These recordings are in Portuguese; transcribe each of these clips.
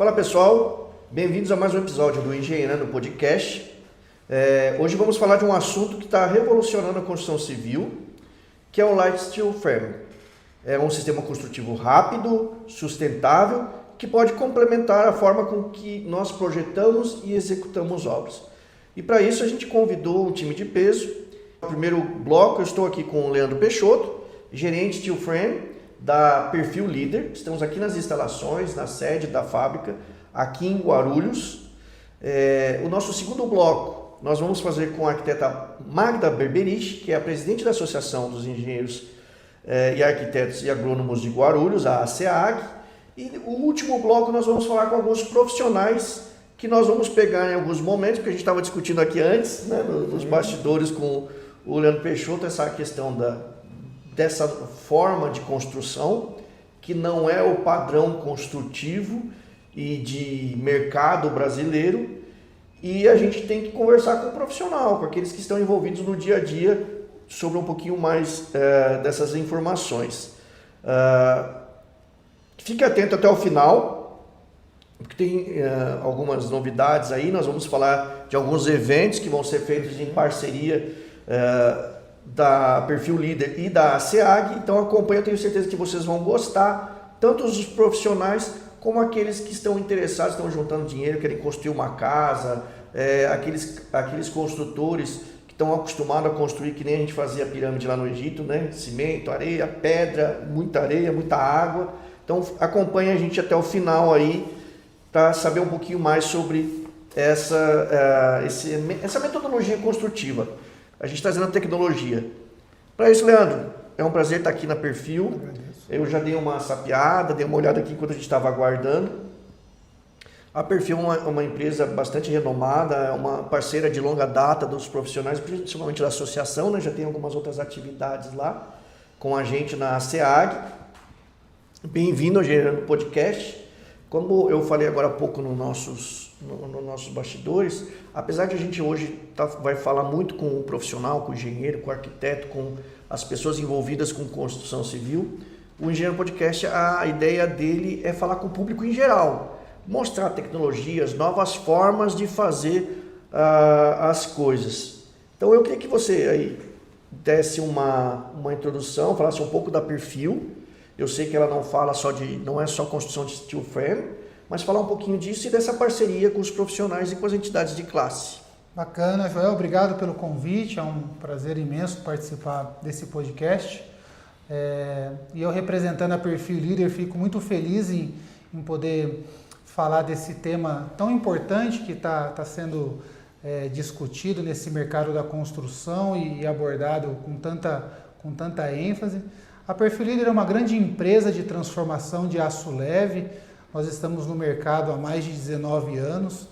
Fala pessoal, bem-vindos a mais um episódio do Engenheirando Podcast. Hoje vamos falar de um assunto que está revolucionando a construção civil, que é o Light Steel Frame. É um sistema construtivo rápido, sustentável, que pode complementar a forma com que nós projetamos e executamos obras. E para isso a gente convidou um time de peso. No primeiro bloco eu estou aqui com o Leandro Peixoto, gerente Steel Frame da Perfil Leader. Estamos aqui nas instalações, na sede da fábrica, aqui em Guarulhos. O nosso segundo bloco nós vamos fazer com a arquiteta Magda Berberich, que é a presidente da Associação dos Engenheiros e Arquitetos e Agrônomos de Guarulhos, a ASEAG. E o último bloco nós vamos falar com alguns profissionais que nós vamos pegar em alguns momentos, porque a gente estava discutindo aqui antes, né, nos bastidores com o Leandro Peixoto, essa questão dessa forma de construção, que não é o padrão construtivo e de mercado brasileiro, e a gente tem que conversar com o profissional, com aqueles que estão envolvidos no dia a dia, sobre um pouquinho mais dessas informações. Fique atento até o final, porque tem algumas novidades aí. Nós vamos falar de alguns eventos que vão ser feitos em parceria da Perfil Leader e da SEAG. Então acompanhe, eu tenho certeza que vocês vão gostar, tanto os profissionais como aqueles que estão interessados, estão juntando dinheiro, querem construir uma casa, aqueles construtores que estão acostumados a construir, que nem a gente fazia pirâmide lá no Egito, né? Cimento, areia, pedra, muita água. Então acompanhe a gente até o final aí para saber um pouquinho mais sobre essa metodologia construtiva. A gente está trazendo tecnologia. Para isso, Leandro, é um prazer estar aqui na Perfil. Eu já dei uma sapeada, dei uma olhada aqui enquanto a gente estava aguardando. A Perfil é uma empresa bastante renomada, é uma parceira de longa data dos profissionais, principalmente da associação, né? Já tem algumas outras atividades lá com a gente na SEAG. Bem-vindo ao Engenheirando Podcast. Como eu falei agora há pouco nos nossos bastidores, apesar de a gente hoje vai falar muito com o profissional, com o engenheiro, com o arquiteto, com as pessoas envolvidas com construção civil, o Engenheiro Podcast, a ideia dele é falar com o público em geral, mostrar tecnologias, novas formas de fazer as coisas. Então eu queria que você aí desse uma introdução, falasse um pouco da Perfil. Eu sei que ela não é só construção de steel frame, mas falar um pouquinho disso e dessa parceria com os profissionais e com as entidades de classe. Bacana, Joel, obrigado pelo convite, é um prazer imenso participar desse podcast. E eu, representando a Perfil Leader, fico muito feliz em poder falar desse tema tão importante que está sendo discutido nesse mercado da construção e abordado com tanta ênfase. A Perfil Leader é uma grande empresa de transformação de aço leve. Nós estamos no mercado há mais de 19 anos,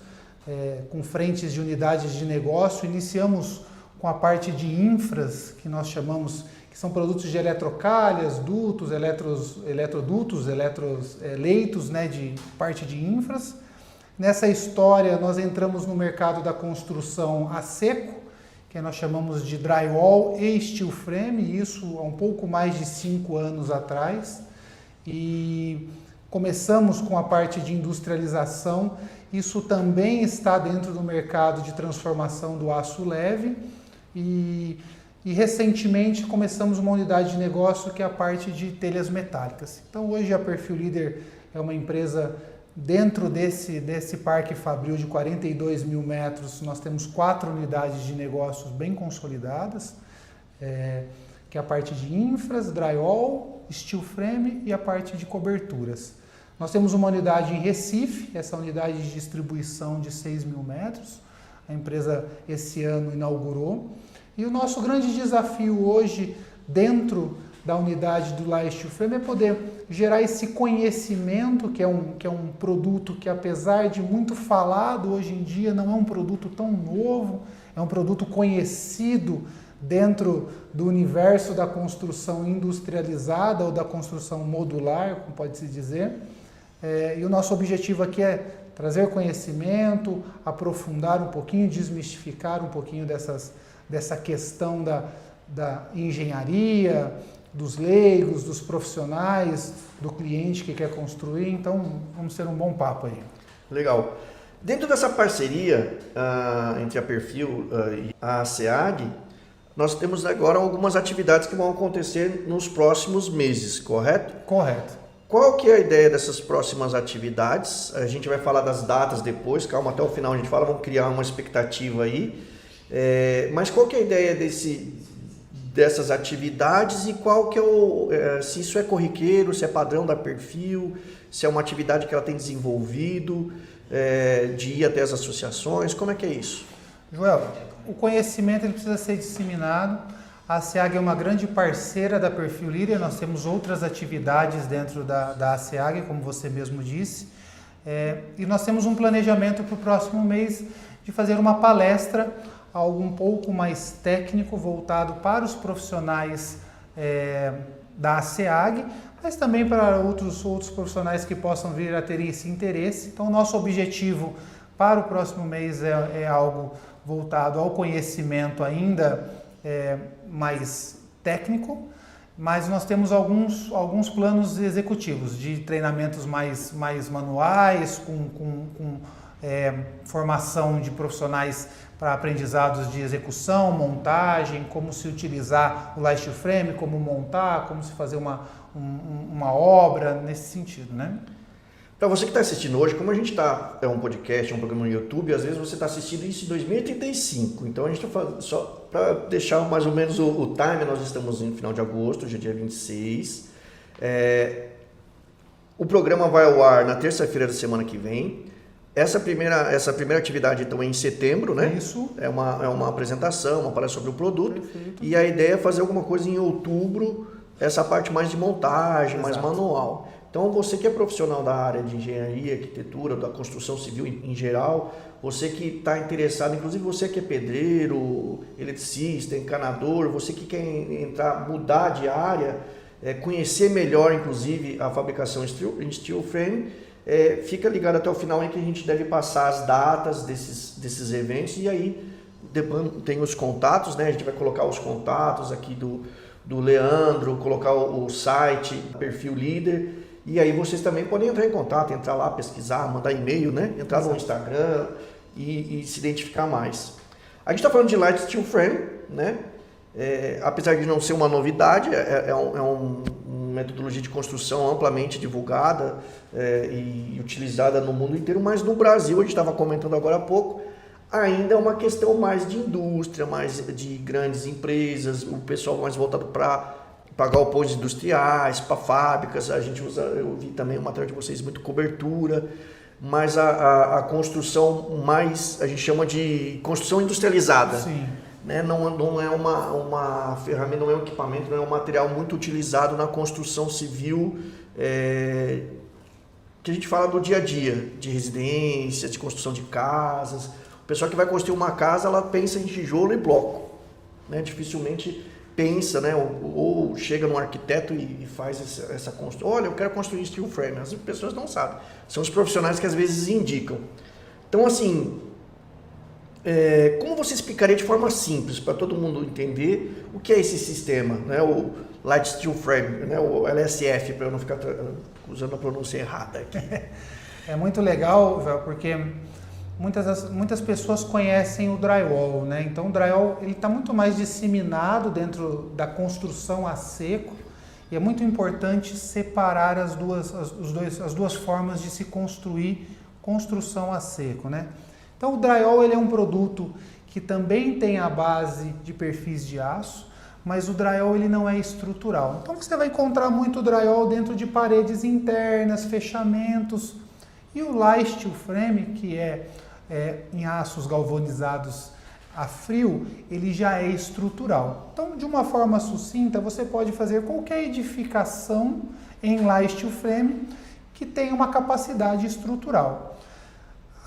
com frentes de unidades de negócio. Iniciamos com a parte de infras, que nós chamamos, que são produtos de eletrocalhas, dutos, eletrodutos, leitos, né, de parte de infras. Nessa história, nós entramos no mercado da construção a seco, que nós chamamos de drywall e steel frame, isso há um pouco mais de 5 anos atrás. E começamos com a parte de industrialização, isso também está dentro do mercado de transformação do aço leve. E recentemente começamos uma unidade de negócio que é a parte de telhas metálicas. Então hoje a Perfil Leader é uma empresa. Dentro desse parque fabril de 42 mil metros, nós temos 4 unidades de negócios bem consolidadas, que é a parte de infras, drywall, steel frame e a parte de coberturas. Nós temos uma unidade em Recife, essa unidade de distribuição de 6 mil metros, a empresa esse ano inaugurou. E o nosso grande desafio hoje, dentro da unidade do Light Steel Frame, é poder gerar esse conhecimento, que é um produto que, apesar de muito falado hoje em dia, não é um produto tão novo, é um produto conhecido dentro do universo da construção industrializada ou da construção modular, como pode-se dizer. E o nosso objetivo aqui é trazer conhecimento, aprofundar um pouquinho, desmistificar um pouquinho dessa questão da engenharia, dos leigos, dos profissionais, do cliente que quer construir. Então, vamos ter um bom papo aí. Legal. Dentro dessa parceria entre a Perfil e a SEAG, nós temos agora algumas atividades que vão acontecer nos próximos meses, correto? Correto. Qual que é a ideia dessas próximas atividades? A gente vai falar das datas depois, calma, até o final a gente fala, vamos criar uma expectativa aí. Mas qual que é a ideia dessas atividades e qual que é se isso é corriqueiro, se é padrão da Perfil, se é uma atividade que ela tem desenvolvido, de ir até as associações, como é que é isso? Joel, o conhecimento ele precisa ser disseminado. A SEAG é uma grande parceira da Perfil Líder, nós temos outras atividades dentro da SEAG, como você mesmo disse, e nós temos um planejamento para o próximo mês de fazer uma palestra, algo um pouco mais técnico, voltado para os profissionais da SEAG, mas também para outros profissionais que possam vir a ter esse interesse. Então, nosso objetivo para o próximo mês é algo voltado ao conhecimento ainda mais técnico, mas nós temos alguns planos executivos de treinamentos mais manuais, com formação de profissionais para aprendizados de execução, montagem, como se utilizar o Light Frame, como montar, como se fazer uma obra nesse sentido, né? Para você que está assistindo hoje, como a gente é um podcast, um programa no YouTube, às vezes você está assistindo isso em 2035. Então a gente está falando, só para deixar mais ou menos o time, nós estamos no final de agosto, hoje é dia 26. O programa vai ao ar na terça-feira da semana que vem. Essa primeira atividade então é em setembro, né? Isso. É uma apresentação, uma palestra sobre o produto. Perfeito. E a ideia é fazer alguma coisa em outubro, essa parte mais de montagem, mais manual. Então, você que é profissional da área de engenharia, arquitetura, da construção civil em geral, você que está interessado, inclusive você que é pedreiro, eletricista, encanador, você que quer mudar de área, conhecer melhor, inclusive, a fabricação em steel frame, fica ligado até o final aí que a gente deve passar as datas desses eventos e aí depois tem os contatos, né? A gente vai colocar os contatos aqui do Leandro, colocar o site, Perfil Líder. E aí vocês também podem entrar em contato, entrar lá, pesquisar, mandar e-mail, né? Entrar no Instagram e se identificar mais. A gente está falando de Light Steel Frame, né? Apesar de não ser uma novidade, uma metodologia de construção amplamente divulgada e utilizada no mundo inteiro, mas no Brasil, a gente estava comentando agora há pouco, ainda é uma questão mais de indústria, mais de grandes empresas, o pessoal mais voltado para galpões industriais, para fábricas. Eu vi também uma matéria de vocês, muito cobertura, mas a construção mais, a gente chama de construção industrializada. Sim. Né? Não é uma ferramenta, não é um equipamento, não é um material muito utilizado na construção civil, que a gente fala do dia a dia, de residência, de construção de casas. O pessoal que vai construir uma casa, ela pensa em tijolo e bloco, né? Dificilmente pensa, né? Ou chega num arquiteto e faz essa construção. Olha, eu quero construir steel frame. As pessoas não sabem. São os profissionais que às vezes indicam. Então, assim, como você explicaria de forma simples para todo mundo entender o que é esse sistema, né? O Light Steel Frame, né? O LSF, para eu não ficar usando a pronúncia errada aqui. É muito legal, velho, porque muitas pessoas conhecem o drywall, né? Então o drywall ele está muito mais disseminado dentro da construção a seco e é muito importante separar as duas formas de se construir construção a seco, né? Então o drywall ele é um produto que também tem a base de perfis de aço, mas o drywall ele não é estrutural. Então você vai encontrar muito drywall dentro de paredes internas, fechamentos, e o Light Steel Frame, que é em aços galvanizados a frio, ele já é estrutural. Então, de uma forma sucinta, você pode fazer qualquer edificação em Light Steel Frame que tenha uma capacidade estrutural.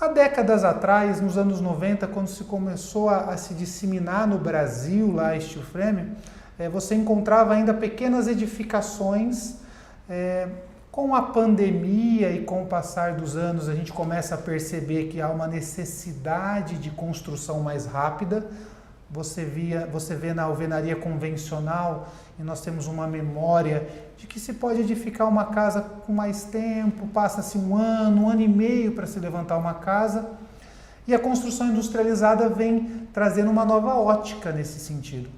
Há décadas atrás, nos anos 90, quando se começou a se disseminar no Brasil Light Steel Frame, você encontrava ainda pequenas edificações. Com a pandemia e com o passar dos anos, a gente começa a perceber que há uma necessidade de construção mais rápida, você vê na alvenaria convencional, e nós temos uma memória de que se pode edificar uma casa com mais tempo, passa-se um ano e meio para se levantar uma casa, e a construção industrializada vem trazendo uma nova ótica nesse sentido.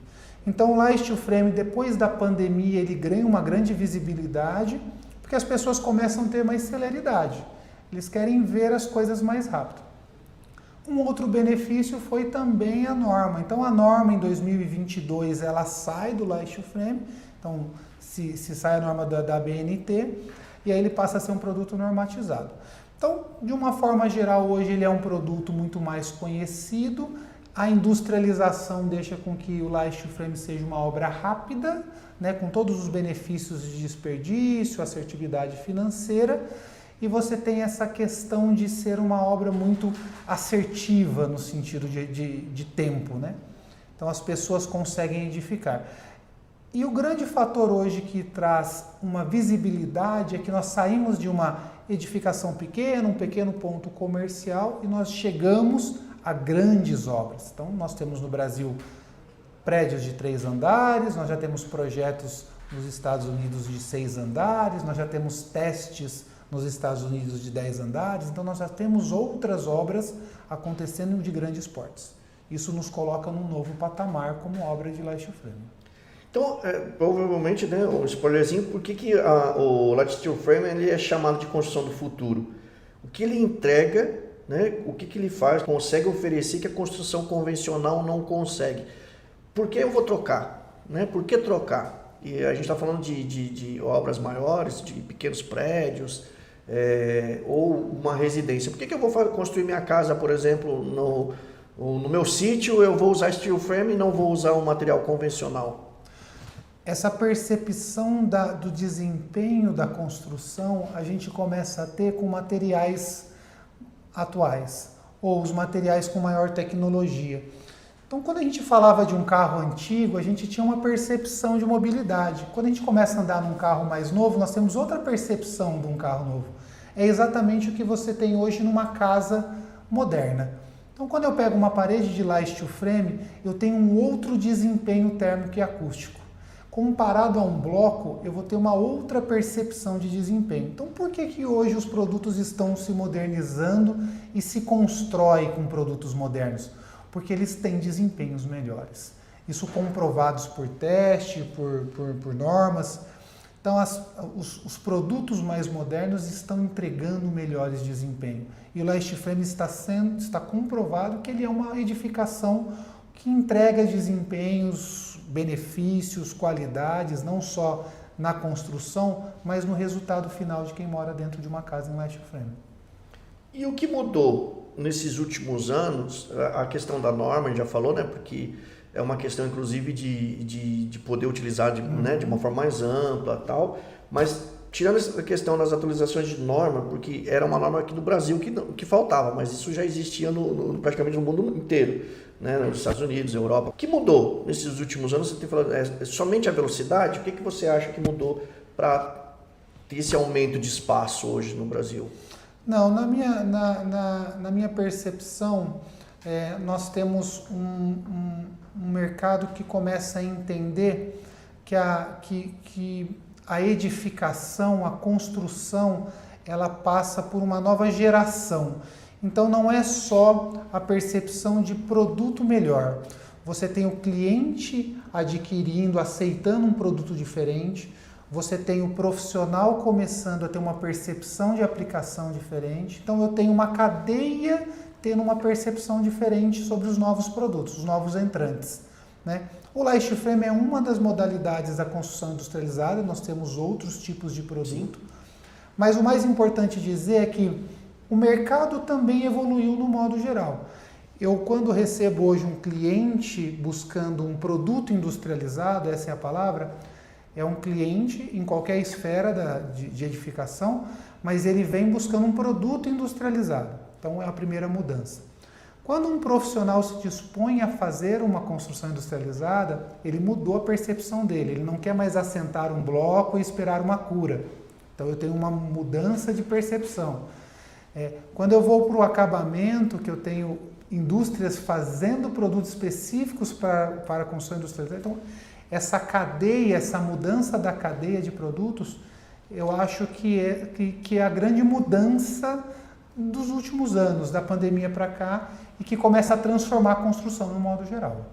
Então o Light Steel Frame, depois da pandemia, ele ganha uma grande visibilidade, porque as pessoas começam a ter mais celeridade, eles querem ver as coisas mais rápido. Um outro benefício foi também a norma. Então a norma em 2022 ela sai do Light Steel Frame, então se sai a norma da BNT, e aí ele passa a ser um produto normatizado. Então, de uma forma geral, hoje ele é um produto muito mais conhecido, a industrialização deixa com que o Light Steel Frame seja uma obra rápida, né, com todos os benefícios de desperdício, assertividade financeira, e você tem essa questão de ser uma obra muito assertiva no sentido de tempo, né? Então as pessoas conseguem edificar. E o grande fator hoje que traz uma visibilidade é que nós saímos de uma edificação pequena, um pequeno ponto comercial, e nós chegamos a grandes obras. Então nós temos no Brasil prédios de 3 andares, nós já temos projetos nos Estados Unidos de 6 andares, nós já temos testes nos Estados Unidos de 10 andares, então nós já temos outras obras acontecendo de grandes portes. Isso nos coloca num novo patamar como obra de Light Steel Frame. Então, provavelmente, né, um spoilerzinho, por que o Light Steel Frame ele é chamado de construção do futuro? O que ele entrega, né, o que ele faz, consegue oferecer que a construção convencional não consegue? Por que eu vou trocar? Né? Por que trocar? E a gente está falando de obras maiores, de pequenos prédios, ou uma residência. Por que eu vou construir minha casa, por exemplo, no meu sítio, eu vou usar steel frame e não vou usar um material convencional? Essa percepção do desempenho da construção a gente começa a ter com materiais atuais, ou os materiais com maior tecnologia. Então, quando a gente falava de um carro antigo, a gente tinha uma percepção de mobilidade. Quando a gente começa a andar num carro mais novo, nós temos outra percepção de um carro novo. É exatamente o que você tem hoje numa casa moderna. Então, quando eu pego uma parede de Light Steel Frame, eu tenho um outro desempenho térmico e acústico. Comparado a um bloco, eu vou ter uma outra percepção de desempenho. Então, por que hoje os produtos estão se modernizando e se constrói com produtos modernos? Porque eles têm desempenhos melhores. Isso comprovados por teste, por normas. Então, os produtos mais modernos estão entregando melhores desempenhos. E o Light Steel Frame está comprovado que ele é uma edificação que entrega desempenhos, benefícios, qualidades, não só na construção, mas no resultado final de quem mora dentro de uma casa em Light Steel Frame. E o que mudou nesses últimos anos? A questão da norma, a gente já falou, né? Porque é uma questão, inclusive, de poder utilizar né, de uma forma mais ampla e tal. Mas, tirando essa questão das atualizações de norma, porque era uma norma aqui no Brasil que faltava, mas isso já existia praticamente no mundo inteiro, né? Nos Estados Unidos, Europa. O que mudou nesses últimos anos? Você tem falado, somente a velocidade? O que você acha que mudou para ter esse aumento de espaço hoje no Brasil? Não, na minha percepção, nós temos um mercado que começa a entender que a edificação, a construção, ela passa por uma nova geração. Então não é só a percepção de produto melhor. Você tem o cliente adquirindo, aceitando um produto diferente. Você tem o profissional começando a ter uma percepção de aplicação diferente. Então eu tenho uma cadeia tendo uma percepção diferente sobre os novos produtos, os novos entrantes, né? O Light Steel Frame é uma das modalidades da construção industrializada, nós temos outros tipos de produto. Mas o mais importante dizer é que o mercado também evoluiu no modo geral. Eu, quando recebo hoje um cliente buscando um produto industrializado, essa é a palavra, é um cliente em qualquer esfera de edificação, mas ele vem buscando um produto industrializado. Então é a primeira mudança. Quando um profissional se dispõe a fazer uma construção industrializada, ele mudou a percepção dele. Ele não quer mais assentar um bloco e esperar uma cura. Então eu tenho uma mudança de percepção. Quando eu vou para o acabamento, que eu tenho indústrias fazendo produtos específicos para a construção industrializada. Então, essa cadeia, essa mudança da cadeia de produtos, eu acho que é a grande mudança dos últimos anos, da pandemia para cá, e que começa a transformar a construção no modo geral.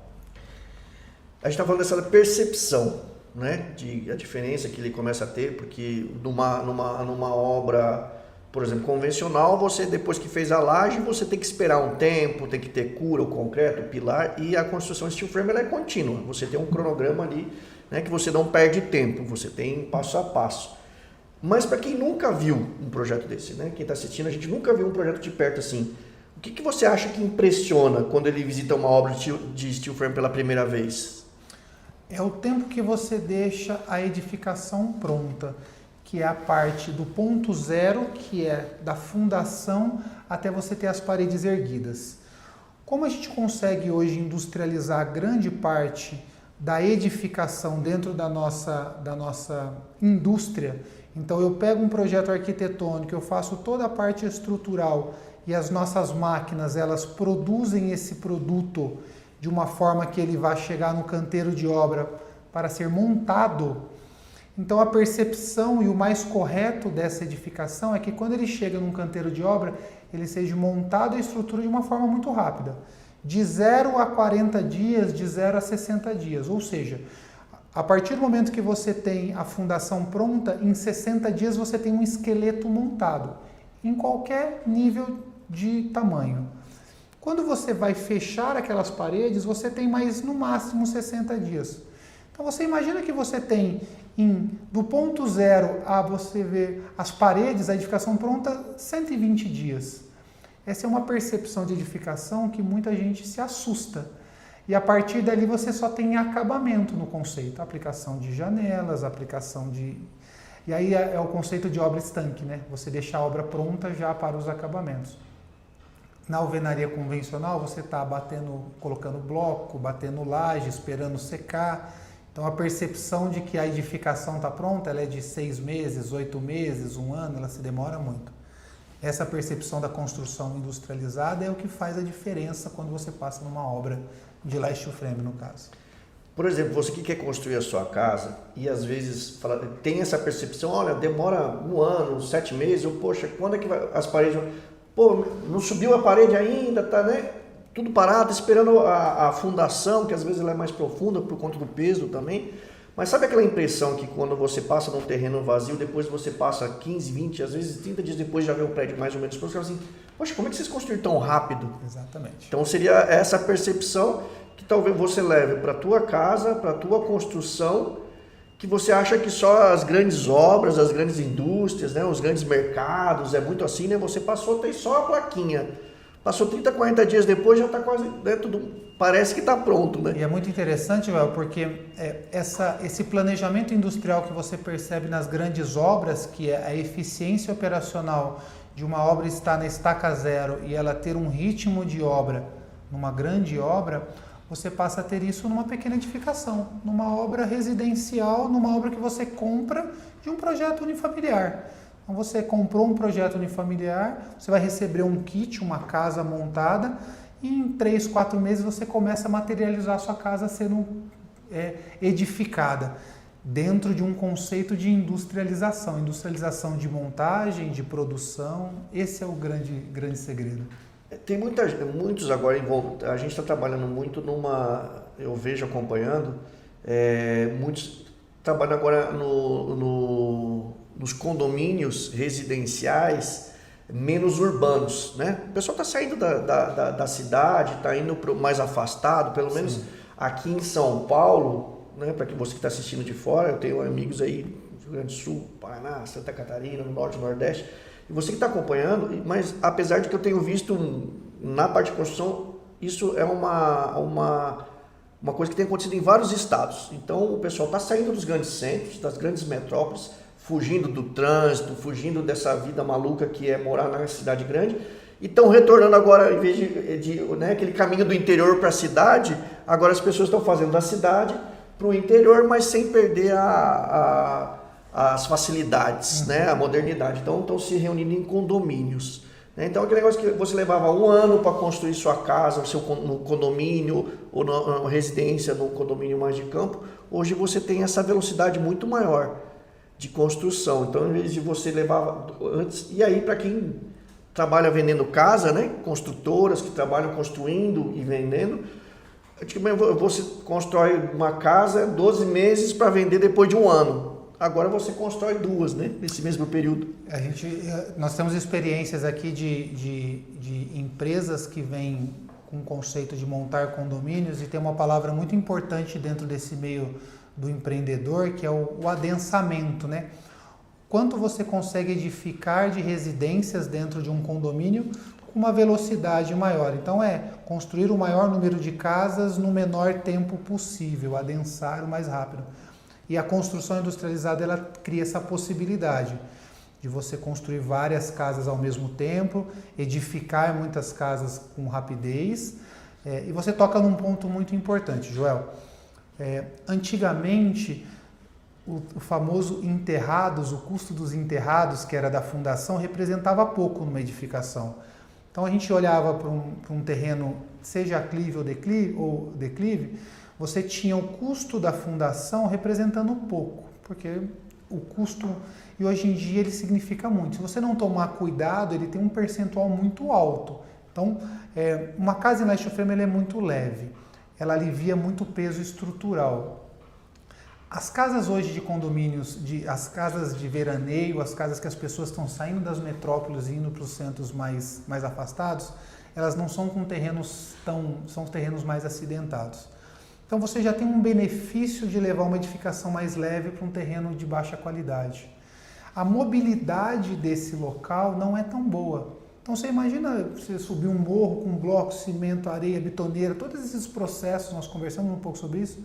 A gente está falando dessa percepção, né, a diferença que ele começa a ter, porque numa obra, por exemplo, convencional, você depois que fez a laje, você tem que esperar um tempo, tem que ter cura, o concreto, o pilar, e a construção steel frame ela é contínua. Você tem um cronograma ali, né, que você não perde tempo, você tem passo a passo. Mas para quem nunca viu um projeto desse, né, quem está assistindo, a gente nunca viu um projeto de perto assim, o que você acha que impressiona quando ele visita uma obra de steel frame pela primeira vez? É o tempo que você deixa a edificação pronta, que é a parte do ponto zero, que é da fundação até você ter as paredes erguidas. Como a gente consegue hoje industrializar grande parte da edificação dentro da nossa indústria, então eu pego um projeto arquitetônico, eu faço toda a parte estrutural e as nossas máquinas elas produzem esse produto de uma forma que ele vai chegar no canteiro de obra para ser montado. Então a percepção e o mais correto dessa edificação é que quando ele chega num canteiro de obra, ele seja montado e estrutura de uma forma muito rápida. De 0 a 40 dias, de 0 a 60 dias. Ou seja, a partir do momento que você tem a fundação pronta, em 60 dias você tem um esqueleto montado, em qualquer nível de tamanho. Quando você vai fechar aquelas paredes, você tem mais no máximo 60 dias. Então você imagina que você tem do ponto zero a você ver as paredes, a edificação pronta, 120 dias. Essa é uma percepção de edificação que muita gente se assusta. E a partir dali você só tem acabamento no conceito. Aplicação de janelas, aplicação de... E aí é o conceito de obra estanque, né? Você deixa a obra pronta já para os acabamentos. Na alvenaria convencional, você está colocando bloco, batendo laje, esperando secar. Então, a percepção de que a edificação está pronta, ela é de 6 meses, 8 meses, 1 ano, ela se demora muito. Essa percepção da construção industrializada é o que faz a diferença quando você passa numa obra de steel frame, no caso. Por exemplo, você que quer construir a sua casa e às vezes tem essa percepção, olha, demora 1 ano, 7 meses, ou poxa, quando é que as paredes... Pô, não subiu a parede ainda, tá, né? Tudo parado, esperando a fundação, que às vezes ela é mais profunda por conta do peso também. Mas sabe aquela impressão que quando você passa num terreno vazio, depois você passa 15, 20, às vezes 30 dias depois já vê o prédio mais ou menos pronto, você fala assim, poxa, como é que vocês construíram tão rápido? Exatamente. Então seria essa percepção que talvez você leve para a tua casa, para a tua construção, que você acha que só as grandes obras, as grandes indústrias, né, os grandes mercados, é muito assim, né? Você passou, tem só a plaquinha. Passou 30, 40 dias depois, já está quase, né, tudo parece que está pronto, né? E é muito interessante, Vel, porque esse planejamento industrial que você percebe nas grandes obras, que é a eficiência operacional de uma obra estar na estaca zero e ela ter um ritmo de obra numa grande obra, você passa a ter isso numa pequena edificação, numa obra residencial, numa obra que você compra de um projeto unifamiliar. Então você comprou um projeto unifamiliar, você vai receber um kit, uma casa montada, e em 3, 4 meses você começa a materializar a sua casa sendo edificada dentro de um conceito de industrialização industrialização de montagem, de produção. Esse é o grande segredo. Tem muitos agora, a gente está trabalhando muito eu vejo acompanhando, muitos trabalham agora nos condomínios residenciais menos urbanos, né? O pessoal está saindo da cidade, está indo mais afastado, pelo menos aqui em São Paulo, né? Para você que está assistindo de fora, eu tenho amigos aí no Rio Grande do Sul, Paraná, Santa Catarina, no Norte e Nordeste, e você que está acompanhando, mas apesar de que eu tenho visto na parte de construção, isso é uma coisa que tem acontecido em vários estados. Então o pessoal está saindo dos grandes centros, das grandes metrópoles, fugindo do trânsito, fugindo dessa vida maluca que é morar na cidade grande, e estão retornando agora, em vez de né, aquele caminho do interior para a cidade, agora as pessoas estão fazendo da cidade para o interior, mas sem perder as facilidades, né, a modernidade. Então estão se reunindo em condomínios. Então, aquele negócio que você levava 1 ano para construir sua casa, no condomínio, ou na residência, no condomínio mais de campo, hoje você tem essa velocidade muito maior de construção. Então, em vez de você levar antes... E aí, para quem trabalha vendendo casa, né? Construtoras que trabalham construindo e vendendo, você constrói uma casa 12 meses para vender depois de 1 ano. Agora você constrói 2, né? Nesse mesmo período. Nós temos experiências aqui de empresas que vêm com o conceito de montar condomínios, e tem uma palavra muito importante dentro desse meio do empreendedor, que é o adensamento, né? Quanto você consegue edificar de residências dentro de um condomínio com uma velocidade maior. Então construir o maior número de casas no menor tempo possível, adensar o mais rápido. E a construção industrializada, ela cria essa possibilidade de você construir várias casas ao mesmo tempo, edificar muitas casas com rapidez. E você toca num ponto muito importante, Joel. Antigamente, o famoso enterrados, o custo dos enterrados, que era da fundação, representava pouco numa edificação. Então a gente olhava para um terreno, seja aclive ou declive, você tinha o custo da fundação representando pouco, porque o custo, e hoje em dia ele significa muito. Se você não tomar cuidado, ele tem um percentual muito alto. Então, uma casa em last frame ela é muito leve, ela alivia muito o peso estrutural. As casas hoje de condomínios, as casas de veraneio, as casas que as pessoas estão saindo das metrópoles e indo para os centros mais afastados, elas não são com terrenos são terrenos mais acidentados. Então você já tem um benefício de levar uma edificação mais leve para um terreno de baixa qualidade. A mobilidade desse local não é tão boa. Então você imagina você subir um morro com blocos, cimento, areia, betoneira, todos esses processos, nós conversamos um pouco sobre isso,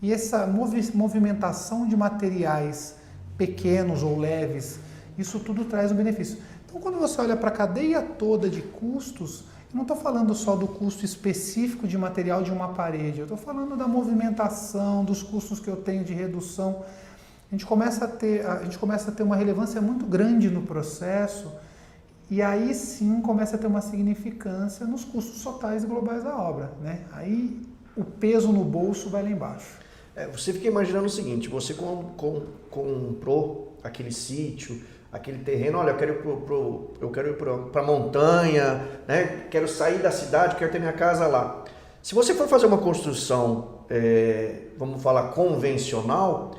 e essa movimentação de materiais pequenos ou leves, isso tudo traz um benefício. Então quando você olha para a cadeia toda de custos, eu não estou falando só do custo específico de material de uma parede, eu estou falando da movimentação, dos custos que eu tenho de redução. A gente começa a ter uma relevância muito grande no processo, e aí sim começa a ter uma significância nos custos totais e globais da obra, né? Aí o peso no bolso vai lá embaixo. Você fica imaginando o seguinte, você comprou aquele sítio, aquele terreno, olha, eu quero ir para a montanha, né? Quero sair da cidade, quero ter minha casa lá. Se você for fazer uma construção, vamos falar, convencional,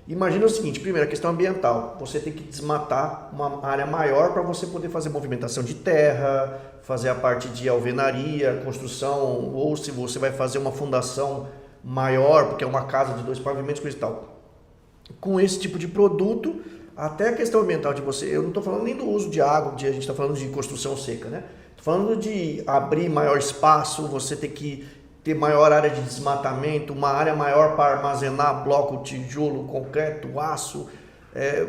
imagina o seguinte, primeiro, a questão ambiental. Você tem que desmatar uma área maior para você poder fazer movimentação de terra, fazer a parte de alvenaria, construção, ou se você vai fazer uma fundação maior, porque é uma casa de 2 pavimentos, coisa e tal. Com esse tipo de produto, até a questão ambiental de você, eu não estou falando nem do uso de água, a gente está falando de construção seca, né? Estou falando de abrir maior espaço, você ter que ter maior área de desmatamento, uma área maior para armazenar bloco, tijolo, concreto, aço.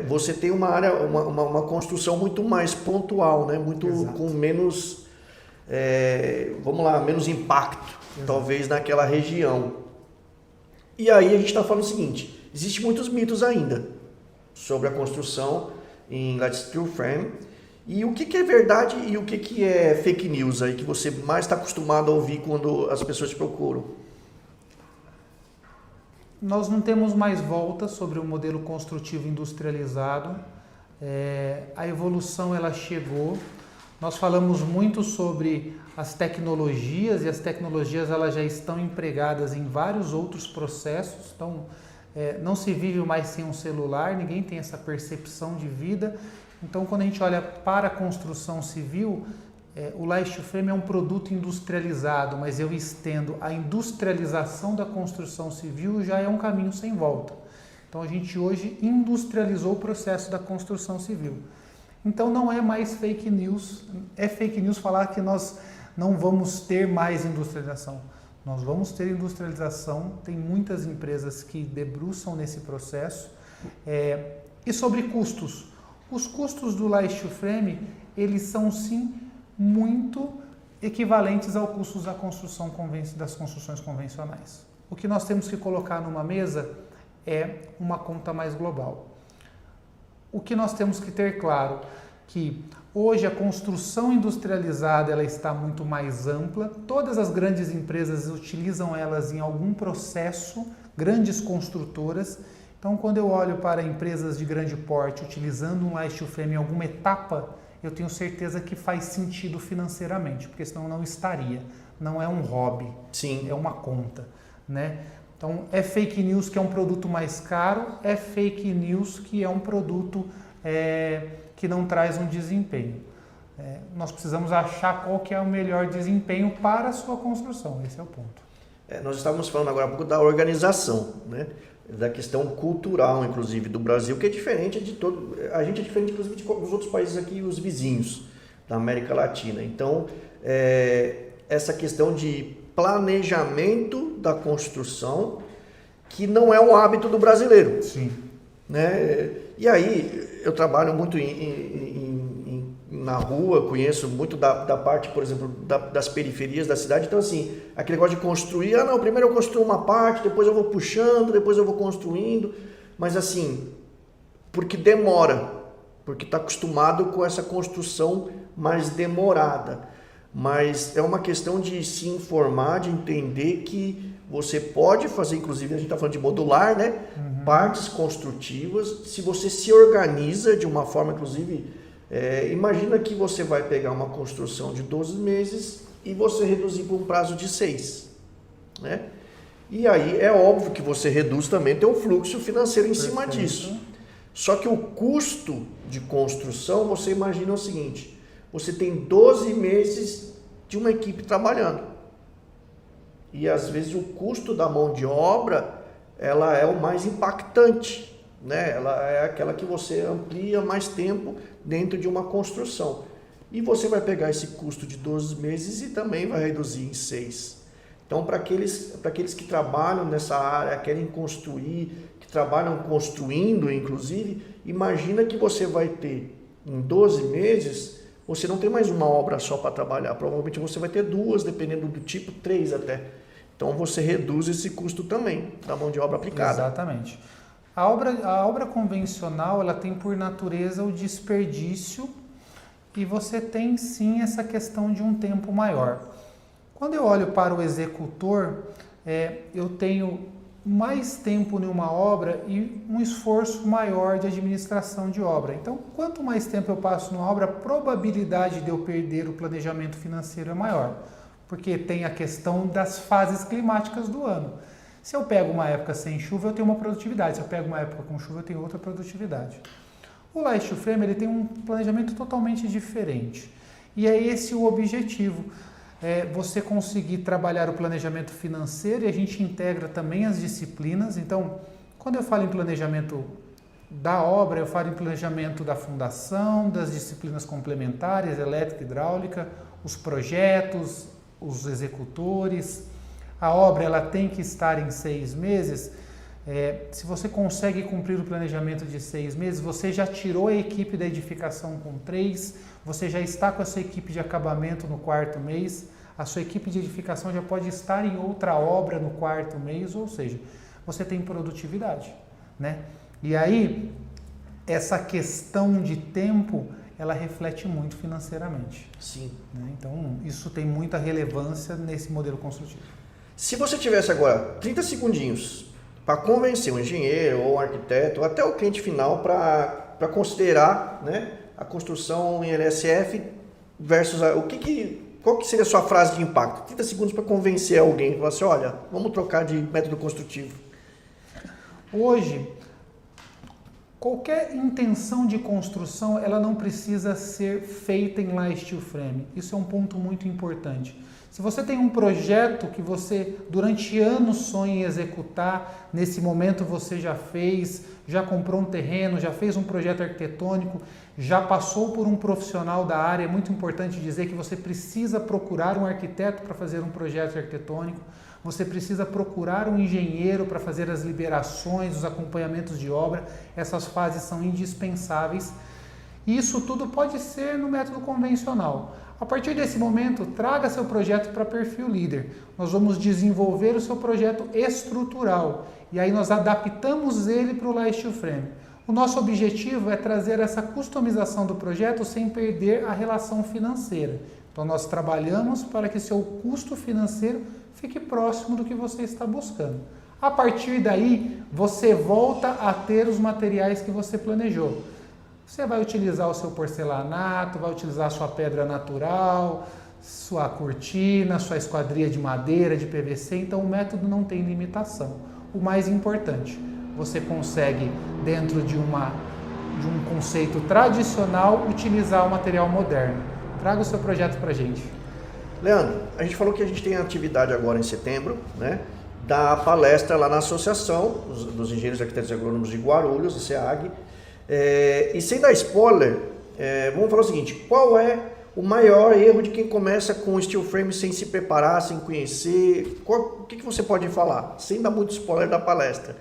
Você tem uma área, uma construção muito mais pontual, né? Muito Exato. Com menos, menos impacto, Exato. Talvez naquela região. E aí a gente está falando o seguinte, existem muitos mitos ainda sobre a construção em light steel frame. E o que é verdade e o que é fake news aí que você mais está acostumado a ouvir quando as pessoas te procuram? Nós não temos mais volta sobre o modelo construtivo industrializado. A evolução ela chegou. Nós falamos muito sobre as tecnologias, e as tecnologias elas já estão empregadas em vários outros processos. Então, não se vive mais sem um celular, ninguém tem essa percepção de vida. Então, quando a gente olha para a construção civil, o light frame é um produto industrializado, mas eu estendo a industrialização da construção civil já é um caminho sem volta. Então, a gente hoje industrializou o processo da construção civil. Então, não é mais fake news, é fake news falar que nós não vamos ter mais industrialização. Nós vamos ter industrialização, tem muitas empresas que debruçam nesse processo. E sobre custos? Os custos do light steel frame, eles são sim muito equivalentes aos custos das construções convencionais. O que nós temos que colocar numa mesa é uma conta mais global. O que nós temos que ter claro que Hoje a construção industrializada ela está muito mais ampla, todas as grandes empresas utilizam elas em algum processo, grandes construtoras. Então quando eu olho para empresas de grande porte utilizando um light steel frame em alguma etapa, eu tenho certeza que faz sentido financeiramente, porque senão não estaria. Não é um hobby, Sim. É uma conta, né? Então é fake news que é um produto mais caro, é fake news que é um produto que não traz um desempenho. Nós precisamos achar qual que é o melhor desempenho para a sua construção, esse é o ponto. Nós estávamos falando agora há pouco da organização, né? Da questão cultural, inclusive, do Brasil, que é diferente de todo... A gente é diferente, inclusive, dos outros países aqui, os vizinhos da América Latina. Então, essa questão de planejamento da construção, que não é um hábito do brasileiro. Sim. Né? E aí, eu trabalho muito na rua, conheço muito da parte, por exemplo, das periferias da cidade. Então, assim, aquele negócio de construir, não, primeiro eu construo uma parte, depois eu vou puxando, depois eu vou construindo. Mas, assim, porque demora, porque está acostumado com essa construção mais demorada. Mas é uma questão de se informar, de entender que você pode fazer, inclusive, a gente está falando de modular, né? Uhum. Partes construtivas, se você se organiza de uma forma, inclusive... imagina que você vai pegar uma construção de 12 meses e você reduzir para um prazo de 6. Né? E aí é óbvio que você reduz também teu fluxo financeiro em cima disso. Só que o custo de construção, você imagina o seguinte, você tem 12 meses de uma equipe trabalhando. E às vezes o custo da mão de obra, ela é o mais impactante. Né? Ela é aquela que você amplia mais tempo dentro de uma construção. E você vai pegar esse custo de 12 meses e também vai reduzir em 6. Então, para aqueles que trabalham nessa área, querem construir, que trabalham construindo, inclusive, imagina que você vai ter em 12 meses, você não tem mais uma obra só para trabalhar. Provavelmente você vai ter 2, dependendo do tipo, 3 até. Então, você reduz esse custo também da mão de obra aplicada. Exatamente. A obra convencional, ela tem por natureza o desperdício e você tem sim essa questão de um tempo maior. Quando eu olho para o executor, eu tenho mais tempo em uma obra e um esforço maior de administração de obra. Então, quanto mais tempo eu passo numa obra, a probabilidade de eu perder o planejamento financeiro é maior, porque tem a questão das fases climáticas do ano. Se eu pego uma época sem chuva, eu tenho uma produtividade. Se eu pego uma época com chuva, eu tenho outra produtividade. O light steel frame ele tem um planejamento totalmente diferente. E é esse o objetivo. Você conseguir trabalhar o planejamento financeiro e a gente integra também as disciplinas. Então, quando eu falo em planejamento da obra, eu falo em planejamento da fundação, das disciplinas complementares, elétrica e hidráulica, os projetos, os executores. A obra ela tem que estar em 6 meses. Se você consegue cumprir o planejamento de 6 meses, você já tirou a equipe da edificação com 3, você já está com a sua equipe de acabamento no 4º mês, a sua equipe de edificação já pode estar em outra obra no 4º mês, ou seja, você tem produtividade. Né? E aí, essa questão de tempo, ela reflete muito financeiramente. Sim. Né? Então, isso tem muita relevância nesse modelo construtivo. Se você tivesse agora 30 segundinhos para convencer um engenheiro ou um arquiteto, ou até o cliente final, para considerar, né, a construção em LSF versus qual que seria a sua frase de impacto? 30 segundos para convencer alguém, falar assim, olha, vamos trocar de método construtivo. Hoje, qualquer intenção de construção, ela não precisa ser feita em light steel frame. Isso é um ponto muito importante. Se você tem um projeto que você durante anos sonha em executar, nesse momento você já fez, já comprou um terreno, já fez um projeto arquitetônico, já passou por um profissional da área, é muito importante dizer que você precisa procurar um arquiteto para fazer um projeto arquitetônico, você precisa procurar um engenheiro para fazer as liberações, os acompanhamentos de obra, essas fases são indispensáveis. E isso tudo pode ser no método convencional. A partir desse momento, traga seu projeto para Perfil Líder. Nós vamos desenvolver o seu projeto estrutural e aí nós adaptamos ele para o light steel frame. O nosso objetivo é trazer essa customização do projeto sem perder a relação financeira. Então nós trabalhamos para que seu custo financeiro fique próximo do que você está buscando. A partir daí, você volta a ter os materiais que você planejou. Você vai utilizar o seu porcelanato, vai utilizar a sua pedra natural, sua cortina, sua esquadria de madeira, de PVC, então o método não tem limitação. O mais importante, você consegue, dentro de um conceito tradicional, utilizar o material moderno. Traga o seu projeto para a gente. Leandro, a gente falou que a gente tem atividade agora em setembro, né? Da palestra lá na Associação dos Engenheiros Arquitetos e Agrônomos de Guarulhos, do SEAG. E sem dar spoiler, vamos falar o seguinte: qual é o maior erro de quem começa com steel frame sem se preparar, sem conhecer? O que você pode falar, sem dar muito spoiler da palestra?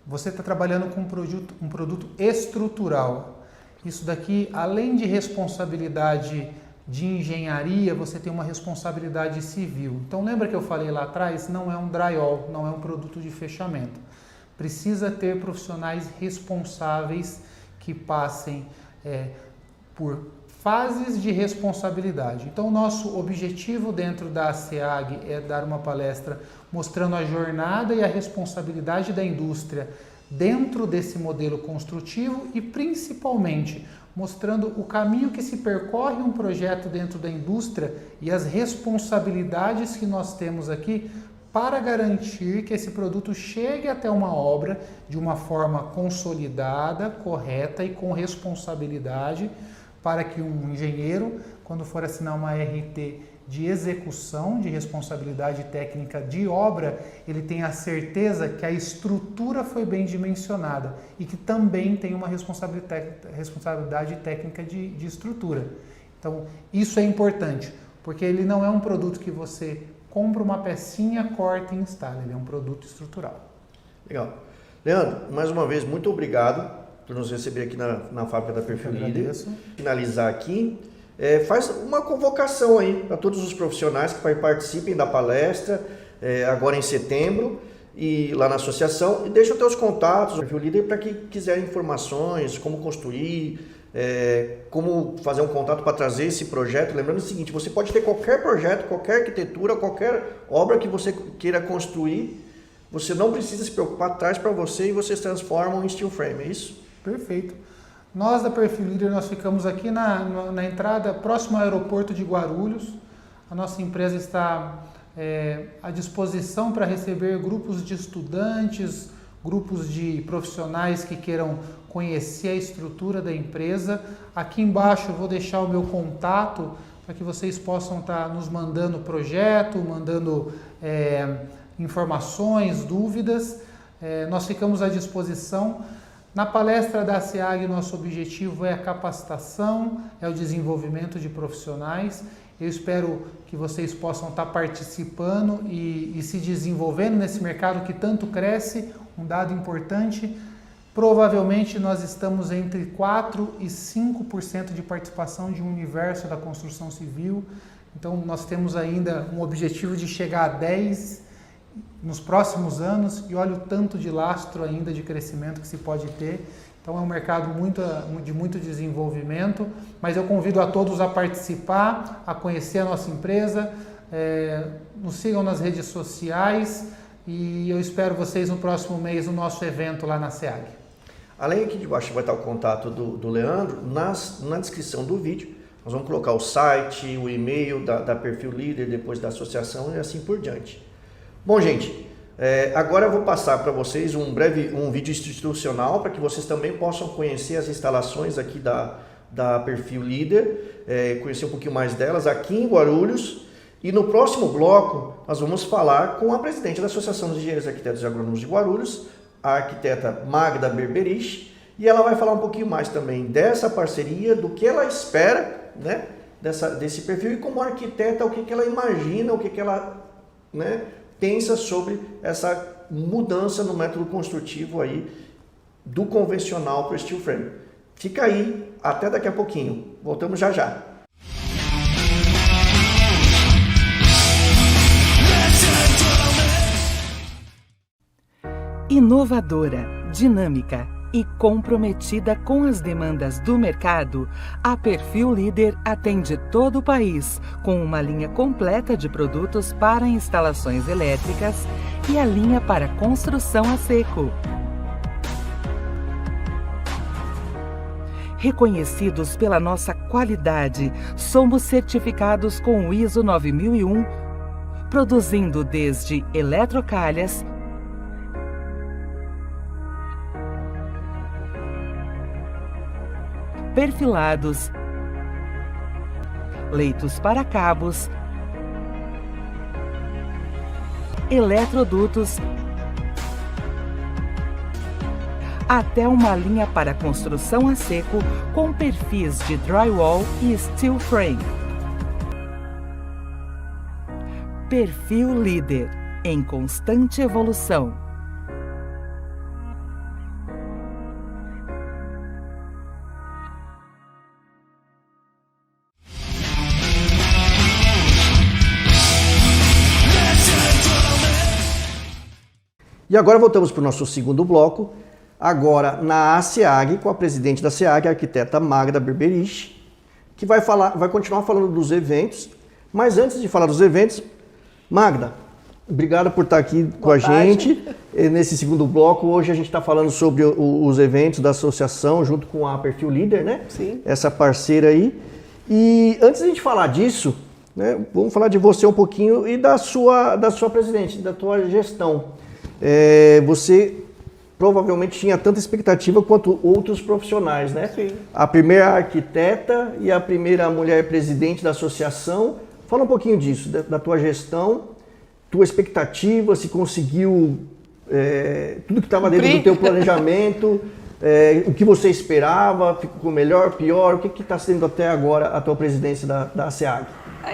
Você está trabalhando com um produto estrutural. Isso daqui, além de responsabilidade de engenharia, você tem uma responsabilidade civil. Então lembra que eu falei lá atrás? Não é um drywall, não é um produto de fechamento. Precisa ter profissionais responsáveis que passem por fases de responsabilidade. Então, o nosso objetivo dentro da SEAG é dar uma palestra mostrando a jornada e a responsabilidade da indústria dentro desse modelo construtivo e, principalmente, mostrando o caminho que se percorre um projeto dentro da indústria e as responsabilidades que nós temos aqui para garantir que esse produto chegue até uma obra de uma forma consolidada, correta e com responsabilidade, para que um engenheiro, quando for assinar uma RT de execução, de responsabilidade técnica de obra, ele tenha a certeza que a estrutura foi bem dimensionada e que também tem uma responsabilidade técnica de estrutura. Então, isso é importante, porque ele não é um produto que você compra uma pecinha, corta e instala, ele é um produto estrutural. Legal. Leandro, mais uma vez, muito obrigado por nos receber aqui na fábrica da Perfil Líder. Finalizar aqui, faz uma convocação aí para todos os profissionais que participem da palestra, agora em setembro, e lá na associação, e deixa os teus contatos, o Perfil Líder, para quem quiser informações, como construir, como fazer um contato para trazer esse projeto. Lembrando o seguinte: você pode ter qualquer projeto, qualquer arquitetura, qualquer obra que você queira construir, você não precisa se preocupar, traz para você e vocês transformam em steel frame, é isso? Perfeito. Nós da Perfil Líder, nós ficamos aqui na entrada próximo ao aeroporto de Guarulhos. A nossa empresa está à disposição para receber grupos de estudantes, grupos de profissionais que queiram conhecer a estrutura da empresa. Aqui embaixo eu vou deixar o meu contato para que vocês possam estar nos mandando projeto, mandando informações, dúvidas. Nós ficamos à disposição. Na palestra da SEAG, nosso objetivo é a capacitação, é o desenvolvimento de profissionais. Eu espero que vocês possam estar participando e se desenvolvendo nesse mercado que tanto cresce. Um dado importante: provavelmente nós estamos entre 4% e 5% de participação de um universo da construção civil. Então nós temos ainda um objetivo de chegar a 10% nos próximos anos, e olha o tanto de lastro ainda de crescimento que se pode ter. Então é um mercado de muito desenvolvimento, mas eu convido a todos a participar, a conhecer a nossa empresa, nos sigam nas redes sociais, e eu espero vocês no próximo mês no nosso evento lá na SEAG. Além aqui de baixo vai estar o contato do Leandro, na descrição do vídeo nós vamos colocar o site, o e-mail da Perfil Líder, depois da associação e assim por diante. Bom, gente, agora eu vou passar para vocês um vídeo institucional para que vocês também possam conhecer as instalações aqui da Perfil Líder, conhecer um pouquinho mais delas aqui em Guarulhos. E no próximo bloco nós vamos falar com a presidente da Associação dos Engenheiros Arquitetos e Agrônomos de Guarulhos, a arquiteta Magda Berberich, e ela vai falar um pouquinho mais também dessa parceria, do que ela espera, né, desse perfil, e como arquiteta, o que ela imagina, o que ela, né, pensa sobre essa mudança no método construtivo aí do convencional para o steel frame. Fica aí, até daqui a pouquinho. Voltamos já já. Inovadora, dinâmica, e comprometida com as demandas do mercado, a Perfil Líder atende todo o país com uma linha completa de produtos para instalações elétricas e a linha para construção a seco. Reconhecidos pela nossa qualidade, somos certificados com o ISO 9001, produzindo desde eletrocalhas, perfilados, leitos para cabos, eletrodutos, até uma linha para construção a seco com perfis de drywall e steel frame. Perfil Líder, em constante evolução. E agora voltamos para o nosso segundo bloco, agora na SEAG, com a presidente da SEAG, a arquiteta Magda Berberich, que vai continuar falando dos eventos. Mas antes de falar dos eventos, Magda, obrigado por estar aqui com a gente nesse segundo bloco. Hoje a gente está falando sobre os eventos da associação junto com a Perfil Líder, né? Sim. Essa parceira aí. E antes de a gente falar disso, né, vamos falar de você um pouquinho e da sua presidente, da tua gestão. Você provavelmente tinha tanta expectativa quanto outros profissionais, né? Sim. A primeira arquiteta e a primeira mulher presidente da associação. Fala um pouquinho disso, da tua gestão, tua expectativa, se conseguiu tudo que estava dentro do teu planejamento, o que você esperava, ficou melhor, pior, o que está sendo até agora a tua presidência da SEAG?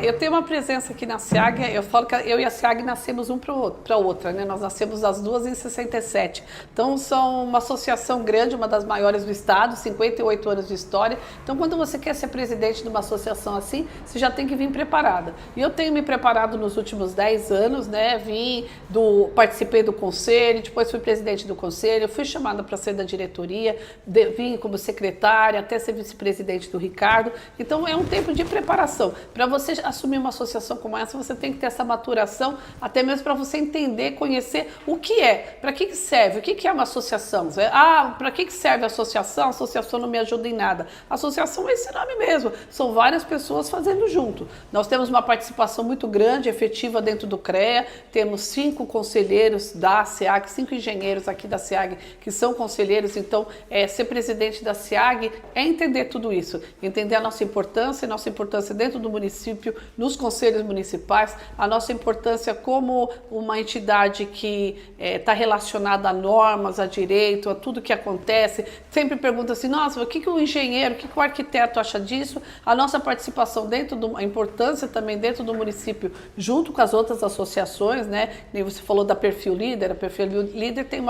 Eu tenho uma presença aqui na SEAG, eu falo que eu e a SEAG nascemos um para outra, né? Nós nascemos as duas em 67. Então, são uma associação grande, uma das maiores do estado, 58 anos de história. Então, quando você quer ser presidente de uma associação assim, você já tem que vir preparada. E eu tenho me preparado nos últimos 10 anos, né? Participei do conselho, depois fui presidente do conselho, fui chamada para ser da diretoria, vim como secretária, até ser vice-presidente do Ricardo. Então, é um tempo de preparação. Para você assumir uma associação como essa, você tem que ter essa maturação, até mesmo para você entender, conhecer o que é, para que serve, o que é uma associação. Para que serve a associação? A associação não me ajuda em nada. A associação é esse nome mesmo, são várias pessoas fazendo junto. Nós temos uma participação muito grande, efetiva dentro do CREA, temos 5 conselheiros da SEAG, 5 engenheiros aqui da SEAG que são conselheiros, então ser presidente da SEAG é entender tudo isso, entender a nossa importância dentro do município, nos conselhos municipais, a nossa importância como uma entidade que está relacionada a normas, a direito, a tudo que acontece. Sempre pergunta assim, nossa, o que o engenheiro, o que o arquiteto acha disso? A nossa participação a importância também dentro do município, junto com as outras associações, né? E você falou da Perfil Líder, a Perfil Líder tem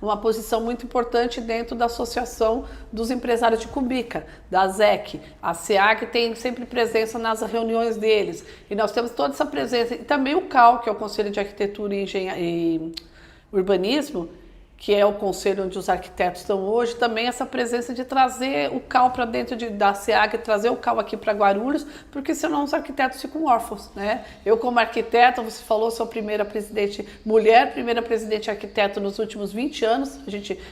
uma posição muito importante dentro da Associação dos Empresários de Cumbica, da ZEC. A SEAG tem sempre presença nas reuniões deles, e nós temos toda essa presença, e também o CAL, que é o Conselho de Arquitetura e Urbanismo, que é o conselho onde os arquitetos estão hoje, também essa presença de trazer o CAL para dentro da SEAG, trazer o CAL aqui para Guarulhos, porque senão os arquitetos ficam órfãos, né? Eu como arquiteta, você falou, sou a primeira presidente mulher, primeira presidente arquiteto nos últimos 20 anos,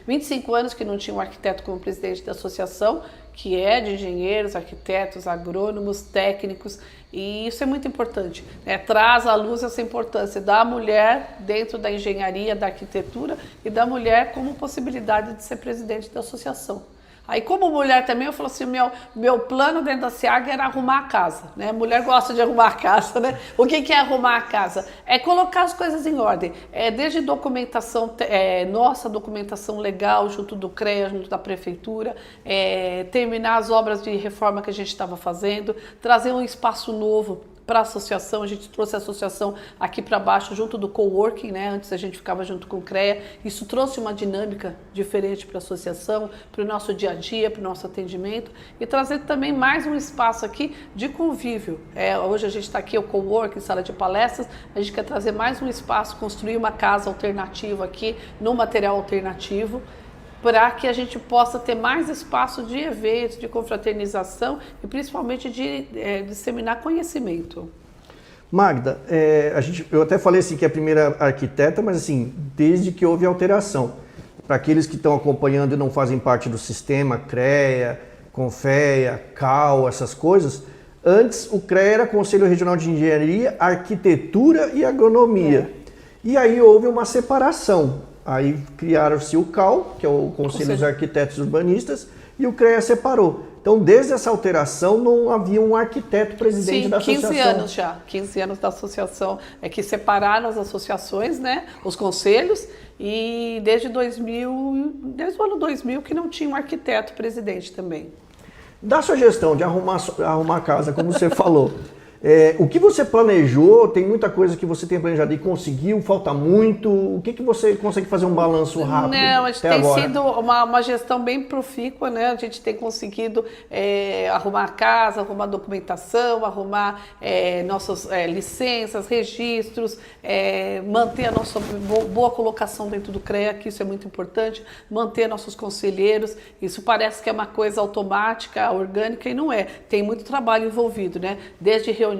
25 anos que não tinha um arquiteto como presidente da associação, que é de engenheiros, arquitetos, agrônomos, técnicos, e isso é muito importante, né? Traz à luz essa importância da mulher dentro da engenharia, da arquitetura, e da mulher como possibilidade de ser presidente da associação. Aí, como mulher também, eu falo assim, meu plano dentro da SEAG era arrumar a casa, né? Mulher gosta de arrumar a casa, né? O que é arrumar a casa? É colocar as coisas em ordem. Desde documentação, nossa documentação legal junto do CREA, junto da prefeitura, terminar as obras de reforma que a gente estava fazendo, trazer um espaço novo para a associação. A gente trouxe a associação aqui para baixo junto do coworking, né? Antes a gente ficava junto com o CREA. Isso trouxe uma dinâmica diferente para a associação, para o nosso dia a dia, para o nosso atendimento, e trazer também mais um espaço aqui de convívio. Hoje a gente está aqui, o coworking, sala de palestras, a gente quer trazer mais um espaço, construir uma casa alternativa aqui, no material alternativo, para que a gente possa ter mais espaço de eventos, de confraternização e principalmente de disseminar conhecimento. Magda, eu até falei assim que é a primeira arquiteta, mas assim, desde que houve alteração. Para aqueles que estão acompanhando e não fazem parte do sistema, CREA, CONFEA, CAL, essas coisas, antes o CREA era Conselho Regional de Engenharia, Arquitetura e Agronomia. E aí houve uma separação. Aí criaram-se o CAL, que é o Conselho dos Arquitetos Urbanistas, e o CREA separou. Então, desde essa alteração, não havia um arquiteto presidente da associação. 15 anos já, 15 anos da associação, que separaram as associações, né, os conselhos, e desde o ano 2000 que não tinha um arquiteto presidente também. Da sua gestão de arrumar casa, como você falou, o que você planejou? Tem muita coisa que você tem planejado e conseguiu? Falta muito? O que você consegue fazer um balanço rápido? Não, a gente tem agora? sido uma gestão bem profícua, né? A gente tem conseguido arrumar a casa, arrumar documentação, arrumar nossas licenças, registros, manter a nossa boa colocação dentro do CREA, que isso é muito importante, manter nossos conselheiros. Isso parece que é uma coisa automática, orgânica, e não é. Tem muito trabalho envolvido, né? Desde reuniões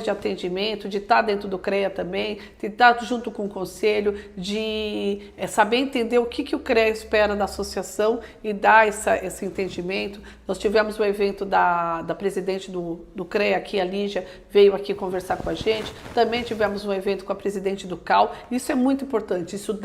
de atendimento, de estar dentro do CREA também, de estar junto com o conselho, de saber entender o que o CREA espera da associação e dar esse entendimento. Nós tivemos um evento da presidente do CREA aqui, a Lígia, veio aqui conversar com a gente. Também tivemos um evento com a presidente do CAL. Isso é muito importante, isso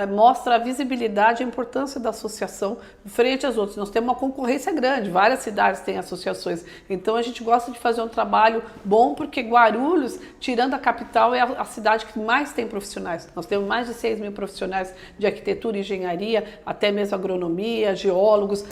mostra a visibilidade e a importância da associação frente às outras. Nós temos uma concorrência grande, várias cidades têm associações, então a gente gosta de fazer um trabalho bom, porque Guarulhos, tirando a capital, é a cidade que mais tem profissionais. Nós temos mais de 6 mil profissionais de arquitetura e engenharia, até mesmo agronomia, geólogos.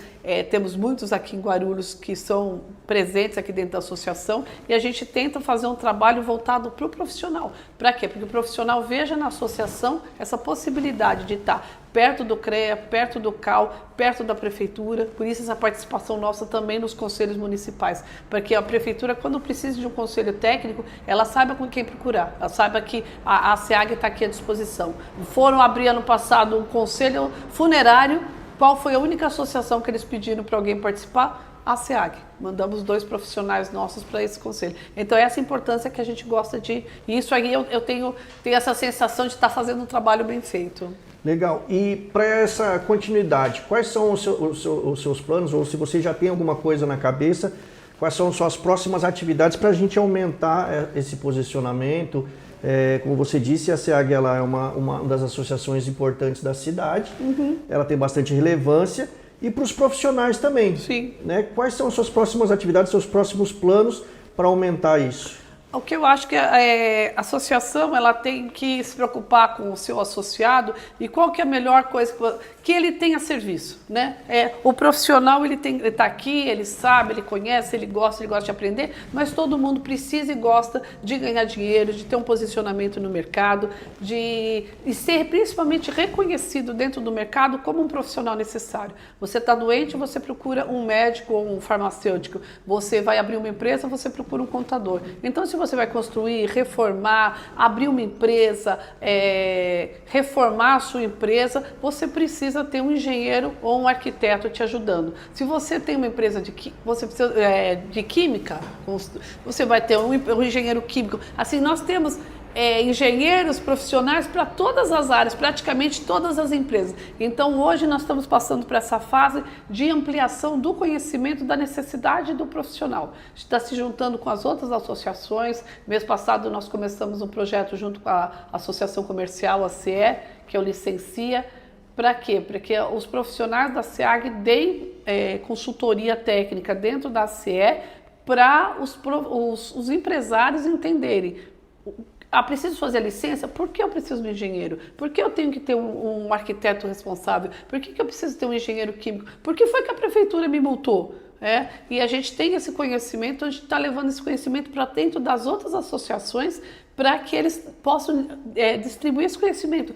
Temos muitos aqui em Guarulhos que são presentes aqui dentro da associação, e a gente tenta fazer um trabalho voltado para o profissional. Para quê? Porque o profissional veja na associação essa possibilidade de estar perto do CREA, perto do CAL, perto da prefeitura. Por isso essa participação nossa também nos conselhos municipais, porque a prefeitura, quando precisa de um conselho técnico, ela saiba com quem procurar, ela saiba que a SEAG está aqui à disposição. Foram abrir ano passado um conselho funerário. Qual foi a única associação que eles pediram para alguém participar? A SEAG. Mandamos 2 profissionais nossos para esse conselho. Então, essa importância que a gente gosta de... E isso aí eu tenho essa sensação de estar fazendo um trabalho bem feito. Legal. E para essa continuidade, quais são os seus planos? Ou se você já tem alguma coisa na cabeça, quais são suas próximas atividades para a gente aumentar esse posicionamento? Como você disse, a SEAG ela é uma das associações importantes da cidade. Ela tem bastante relevância. E para os profissionais também. Sim. Né? Quais são as suas próximas atividades, seus próximos planos para aumentar isso? O que eu acho que a associação ela tem que se preocupar com o seu associado e qual que é a melhor coisa que ele tenha serviço, né? O profissional ele está aqui, ele sabe, ele conhece, ele gosta de aprender, mas todo mundo precisa e gosta de ganhar dinheiro, de ter um posicionamento no mercado, de ser principalmente reconhecido dentro do mercado como um profissional necessário. Você está doente, você procura um médico ou um farmacêutico. Você vai abrir uma empresa, você procura um contador. Então, se você vai construir, reformar, abrir uma empresa, reformar a sua empresa, você precisa ter um engenheiro ou um arquiteto te ajudando. Se você tem uma empresa de química, você vai ter um engenheiro químico. Assim, nós temos engenheiros profissionais para todas as áreas, praticamente todas as empresas. Então hoje nós estamos passando por essa fase de ampliação do conhecimento da necessidade do profissional. A gente está se juntando com as outras associações. Mês passado nós começamos um projeto junto com a Associação Comercial, a CE, que é o Licencia. Para quê? Para que os profissionais da SEAG deem consultoria técnica dentro da CE para os empresários entenderem. Preciso fazer a licença? Por que eu preciso de um engenheiro? Por que eu tenho que ter um arquiteto responsável? Por que eu preciso ter um engenheiro químico? Por que foi que a prefeitura me multou? E a gente tem esse conhecimento, a gente está levando esse conhecimento para dentro das outras associações para que eles possam distribuir esse conhecimento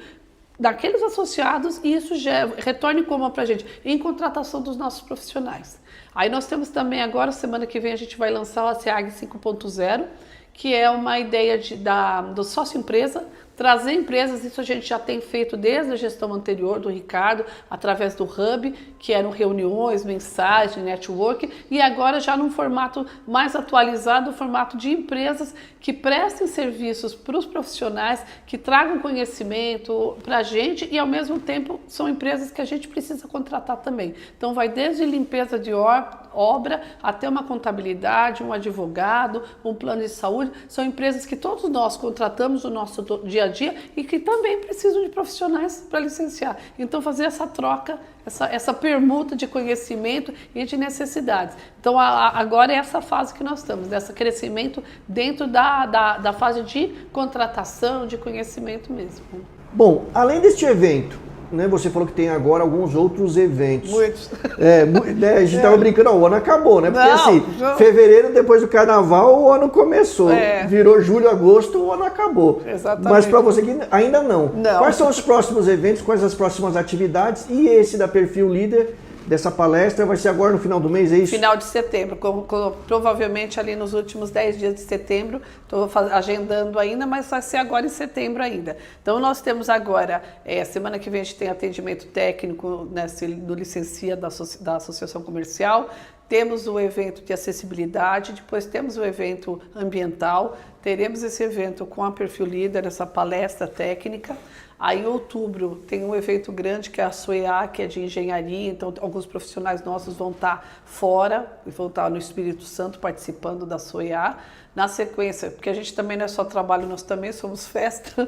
daqueles associados e isso já retorne como para a gente em contratação dos nossos profissionais. Aí nós temos também agora, semana que vem a gente vai lançar a SEAG 5.0, que é uma ideia do sócio-empresa, trazer empresas, isso a gente já tem feito desde a gestão anterior do Ricardo, através do Hub, que eram reuniões, mensagem, network, e agora já num formato mais atualizado, o formato de empresas que prestem serviços para os profissionais, que tragam conhecimento para a gente e ao mesmo tempo são empresas que a gente precisa contratar também. Então vai desde limpeza de obra até uma contabilidade, um advogado, um plano de saúde, são empresas que todos nós contratamos no nosso dia a dia e que também precisam de profissionais para licenciar. Então fazer essa troca, essa permuta de conhecimento e de necessidades. Então agora é essa fase que nós estamos, desse crescimento dentro da fase de contratação, de conhecimento mesmo. Bom, além deste evento, né, você falou que tem agora alguns outros eventos. Muitos. A gente estava brincando, o ano acabou, né? Porque Não, assim, fevereiro, depois do carnaval, o ano começou. Virou julho, agosto, o ano acabou. Exatamente. Mas para você que ainda não. Não. Quais são os próximos eventos, quais as próximas atividades? E esse da Perfil Líder, dessa palestra, vai ser agora no final do mês, é isso? Final de setembro, provavelmente ali nos últimos 10 dias de setembro, estou agendando ainda, mas vai ser agora em setembro ainda. Então nós temos agora, semana que vem a gente tem atendimento técnico, né, do Licencia da Associação Comercial, temos o evento de acessibilidade, depois temos o evento ambiental, teremos esse evento com a Perfil Líder, essa palestra técnica. Aí em outubro tem um evento grande que é a SOEA, que é de engenharia, então alguns profissionais nossos vão estar fora, vão estar no Espírito Santo participando da SOEA. Na sequência, porque a gente também não é só trabalho, nós também somos festa.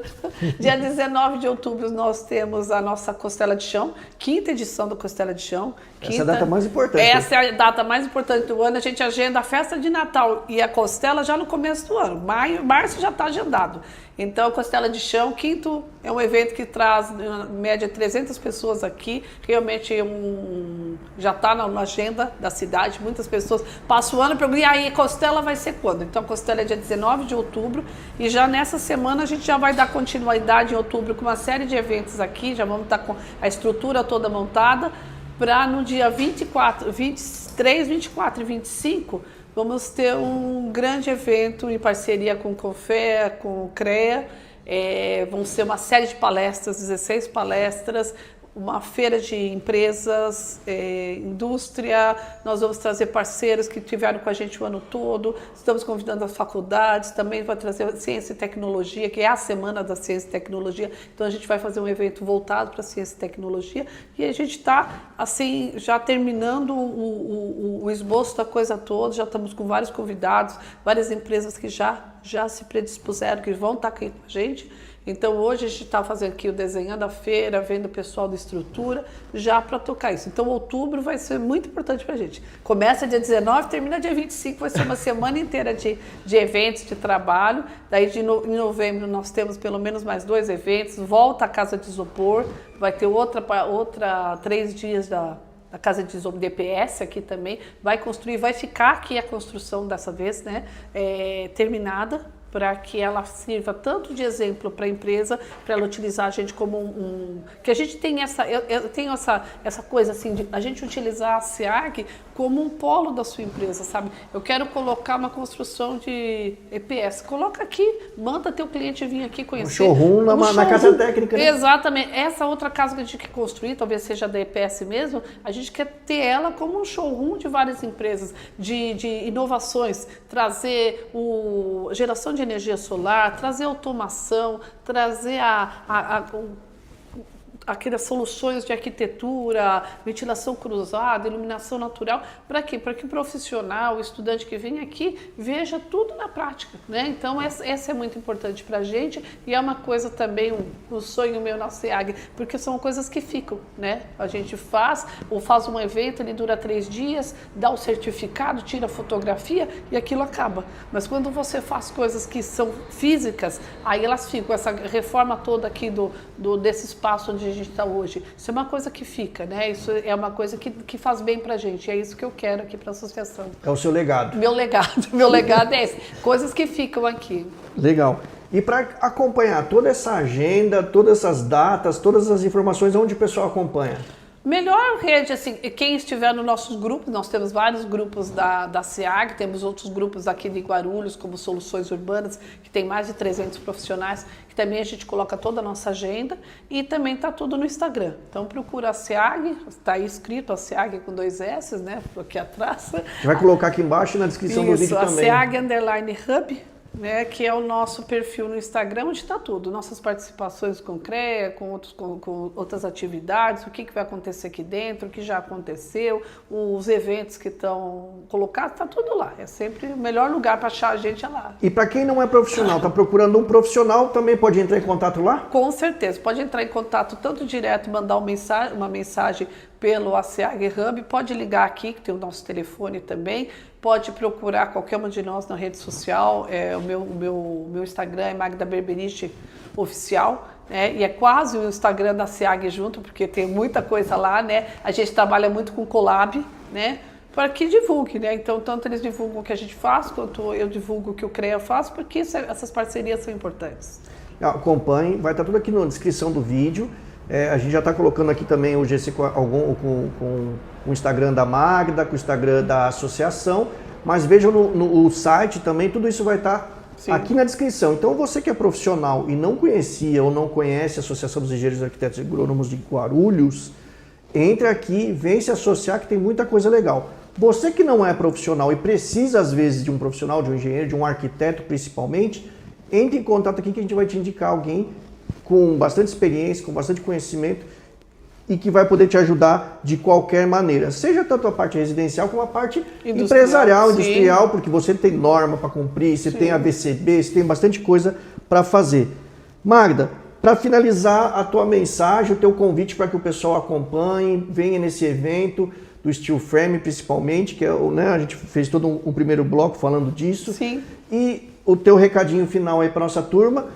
Dia 19 de outubro nós temos a nossa Costela de Chão, 5ª edição da Costela de Chão. Essa é a data mais importante. Essa é a data mais importante do ano. A gente agenda a festa de Natal e a Costela já no começo do ano. Março já está agendado. Então, a Costela de Chão, 5º, é um evento que traz, em média, 300 pessoas aqui. Realmente já está na agenda da cidade. Muitas pessoas passam o ano e perguntam, e aí, Costela vai ser quando? Então, a Costela é dia 19 de outubro. E já nessa semana a gente já vai dar continuidade em outubro com uma série de eventos aqui. Já vamos estar com a estrutura toda montada. Para no dia 23, 24 e 25... vamos ter um grande evento em parceria com o CONFEA, com o CREA. Vão ser uma série de palestras, 16 palestras, uma feira de empresas, indústria. Nós vamos trazer parceiros que estiveram com a gente o ano todo. Estamos convidando as faculdades, também vai trazer ciência e tecnologia, que é a semana da ciência e tecnologia. Então a gente vai fazer um evento voltado para ciência e tecnologia. E a gente está, assim, já terminando o esboço da coisa toda. Já estamos com vários convidados, várias empresas que já se predispuseram, que vão estar aqui com a gente. Então hoje a gente está fazendo aqui o desenhando a feira, vendo o pessoal da estrutura, já para tocar isso. Então outubro vai ser muito importante para a gente. Começa dia 19, termina dia 25, vai ser uma semana inteira de eventos, de trabalho. Daí em novembro nós temos pelo menos mais 2 eventos, volta a Casa de Isopor, vai ter outra 3 dias da Casa de Isopor DPS aqui também, vai construir, vai ficar aqui a construção dessa vez, né, terminada, para que ela sirva tanto de exemplo para a empresa, para ela utilizar a gente como que a gente tem eu tenho essa coisa assim, de a gente utilizar a SEAG como um polo da sua empresa, sabe? Eu quero colocar uma construção de EPS, coloca aqui, manda teu cliente vir aqui conhecer. Um showroom na casa técnica, né? Exatamente. Essa outra casa que a gente quer construir, talvez seja da EPS mesmo, a gente quer ter ela como um showroom de várias empresas, de inovações, trazer geração de energia solar, trazer automação, trazer aquelas soluções de arquitetura, ventilação cruzada, iluminação natural, para quê? Para que o profissional, o estudante que vem aqui, veja tudo na prática, né? Então, essa é muito importante para a gente e é uma coisa também, um sonho meu na SEAG, porque são coisas que ficam, né? A gente faz um evento, ele dura 3 dias, dá o certificado, tira a fotografia e aquilo acaba. Mas quando você faz coisas que são físicas, aí elas ficam, essa reforma toda aqui desse espaço onde a gente está hoje. Isso é uma coisa que fica, né? Isso é uma coisa que faz bem pra gente. É isso que eu quero aqui para a associação. É o seu legado. Meu legado é esse. Coisas que ficam aqui. Legal. E para acompanhar toda essa agenda, todas essas datas, todas as informações, onde o pessoal acompanha? Melhor rede, assim, quem estiver nos nossos grupos, nós temos vários grupos da SEAG, temos outros grupos aqui de Guarulhos, como Soluções Urbanas, que tem mais de 300 profissionais, que também a gente coloca toda a nossa agenda, e também está tudo no Instagram. Então procura a SEAG, está aí escrito a SEAG com 2 S, né, aqui atrás. Vai colocar aqui embaixo na descrição do vídeo também. A SEAG _Hub, né, que é o nosso perfil no Instagram, onde está tudo, nossas participações com CREA, com outras atividades, o que vai acontecer aqui dentro, o que já aconteceu, os eventos que estão colocados, está tudo lá. É sempre o melhor lugar para achar a gente é lá. E para quem não é profissional, está procurando um profissional, também pode entrar em contato lá? Com certeza, pode entrar em contato tanto direto, mandar uma mensagem pelo SEAG Hub, pode ligar aqui, que tem o nosso telefone também, pode procurar qualquer uma de nós na rede social, o meu Instagram é Magda Berberich Oficial, né? E é quase o Instagram da SEAG junto, porque tem muita coisa lá, né? A gente trabalha muito com collab, né? Para que divulgue, né? Então, tanto eles divulgam o que a gente faz, quanto eu divulgo o que o CREA faz, porque essas parcerias são importantes. Acompanhe, vai estar tudo aqui na descrição do vídeo. A gente já está colocando aqui também o GC com o Instagram da Magda, com o Instagram da associação, mas vejam no site também, tudo isso vai estar aqui na descrição. Então você que é profissional e não conhecia ou não conhece a Associação dos Engenheiros, Arquitetos e Agrônomos de Guarulhos, entre aqui, vem se associar que tem muita coisa legal. Você que não é profissional e precisa às vezes de um profissional, de um engenheiro, de um arquiteto principalmente, entre em contato aqui que a gente vai te indicar alguém com bastante experiência, com bastante conhecimento e que vai poder te ajudar de qualquer maneira. Seja tanto a parte residencial como a parte empresarial, industrial, porque você tem norma para cumprir, você tem ABCB, você tem bastante coisa para fazer. Magda, para finalizar a tua mensagem, o teu convite para que o pessoal acompanhe, venha nesse evento do Steel Frame principalmente, que é, né, a gente fez todo um primeiro bloco falando disso. Sim. E o teu recadinho final aí para nossa turma.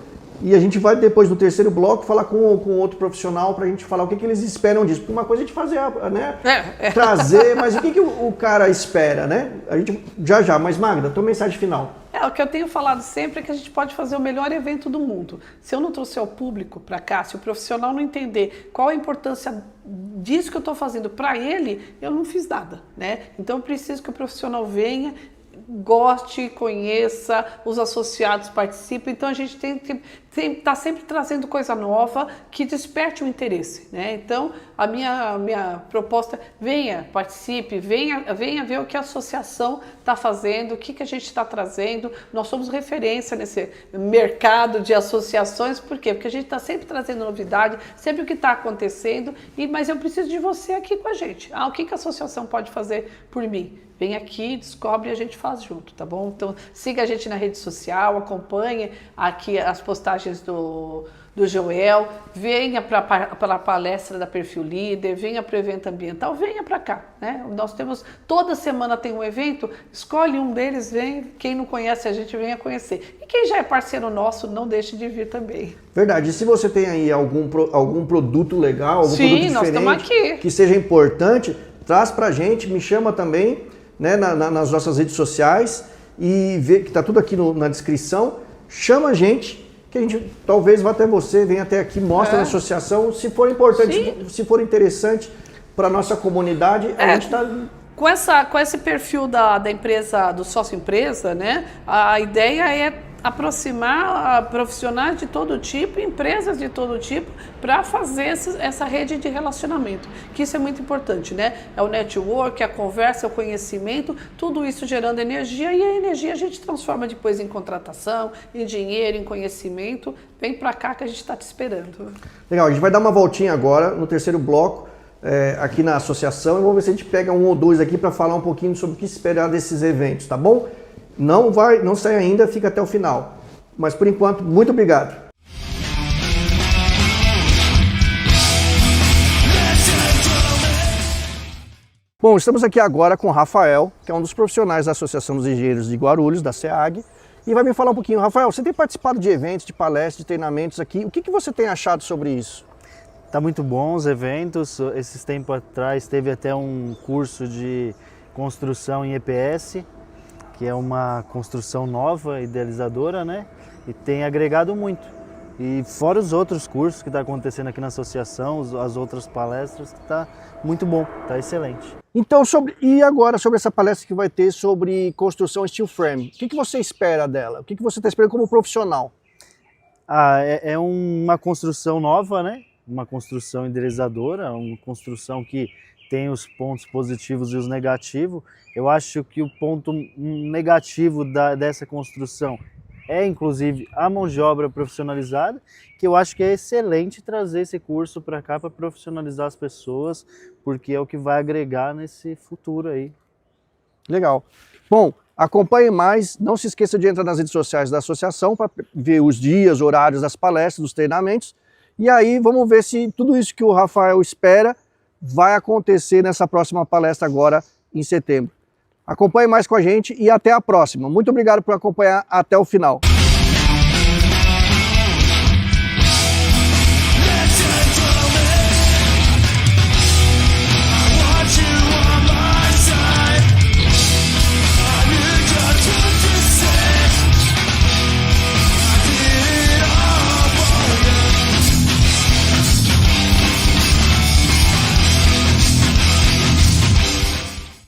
E a gente vai depois do terceiro bloco falar com outro profissional para a gente falar o que eles esperam disso. Porque uma coisa é a gente fazer, né? Trazer, mas o que o cara espera, né? A gente já, mas Magda, tua mensagem final. O que eu tenho falado sempre é que a gente pode fazer o melhor evento do mundo. Se eu não trouxer o público para cá, se o profissional não entender qual a importância disso que eu estou fazendo para ele, eu não fiz nada, né? Então eu preciso que o profissional venha, goste, conheça, os associados participem, então a gente tem que estar sempre trazendo coisa nova que desperte o interesse, né? Então a minha proposta é venha, participe, venha ver o que a associação está fazendo, o que a gente está trazendo. Nós somos referência nesse mercado de associações, por quê? Porque a gente está sempre trazendo novidade, sempre o que está acontecendo, mas eu preciso de você aqui com a gente. O que a associação pode fazer por mim? Vem aqui, descobre e a gente faz junto, tá bom? Então siga a gente na rede social, acompanhe aqui as postagens do Joel, venha para a palestra da Perfil Líder, venha para o evento ambiental, venha para cá, né? Nós temos, toda semana tem um evento, escolhe um deles, vem, quem não conhece a gente venha conhecer. E quem já é parceiro nosso, não deixe de vir também. Verdade, e se você tem aí algum produto legal, algum produto diferente, nós estamos aqui, que seja importante, traz pra gente, me chama também, né, nas nossas redes sociais e vê que está tudo aqui na descrição, chama a gente, que a gente talvez vá até você, venha até aqui, mostre na associação, se for importante, se for interessante para a nossa comunidade, a gente está... Com esse perfil da empresa, do sócio empresa, né, a ideia é aproximar profissionais de todo tipo, empresas de todo tipo, para fazer essa rede de relacionamento, que isso é muito importante, né? É o network, a conversa, o conhecimento, tudo isso gerando energia, e a energia a gente transforma depois em contratação, em dinheiro, em conhecimento. Vem para cá que a gente está te esperando. Legal, a gente vai dar uma voltinha agora no terceiro bloco, aqui na associação, e vamos ver se a gente pega um ou dois aqui para falar um pouquinho sobre o que esperar desses eventos, tá bom? Não sai ainda, fica até o final. Mas por enquanto, muito obrigado. Bom, estamos aqui agora com o Rafael, que é um dos profissionais da Associação dos Engenheiros de Guarulhos, da SEAG, e vai me falar um pouquinho. Rafael, você tem participado de eventos, de palestras, de treinamentos aqui. O que você tem achado sobre isso? Tá muito bom os eventos. Esses tempos atrás teve até um curso de construção em EPS, que é uma construção nova, idealizadora, né? E tem agregado muito. E fora os outros cursos que está acontecendo aqui na associação, as outras palestras, que está muito bom, está excelente. Então, e agora sobre essa palestra que vai ter sobre construção steel frame, o que você espera dela? O que você está esperando como profissional? É uma construção nova, né? Uma construção enderezadora, uma construção que tem os pontos positivos e os negativos. Eu acho que o ponto negativo dessa construção é, inclusive, a mão de obra profissionalizada, que eu acho que é excelente trazer esse curso para cá para profissionalizar as pessoas, porque é o que vai agregar nesse futuro aí. Legal. Bom, acompanhe mais, não se esqueça de entrar nas redes sociais da associação para ver os dias, horários das palestras, dos treinamentos, e aí vamos ver se tudo isso que o Rafael espera vai acontecer nessa próxima palestra agora em setembro. Acompanhe mais com a gente e até a próxima. Muito obrigado por acompanhar até o final.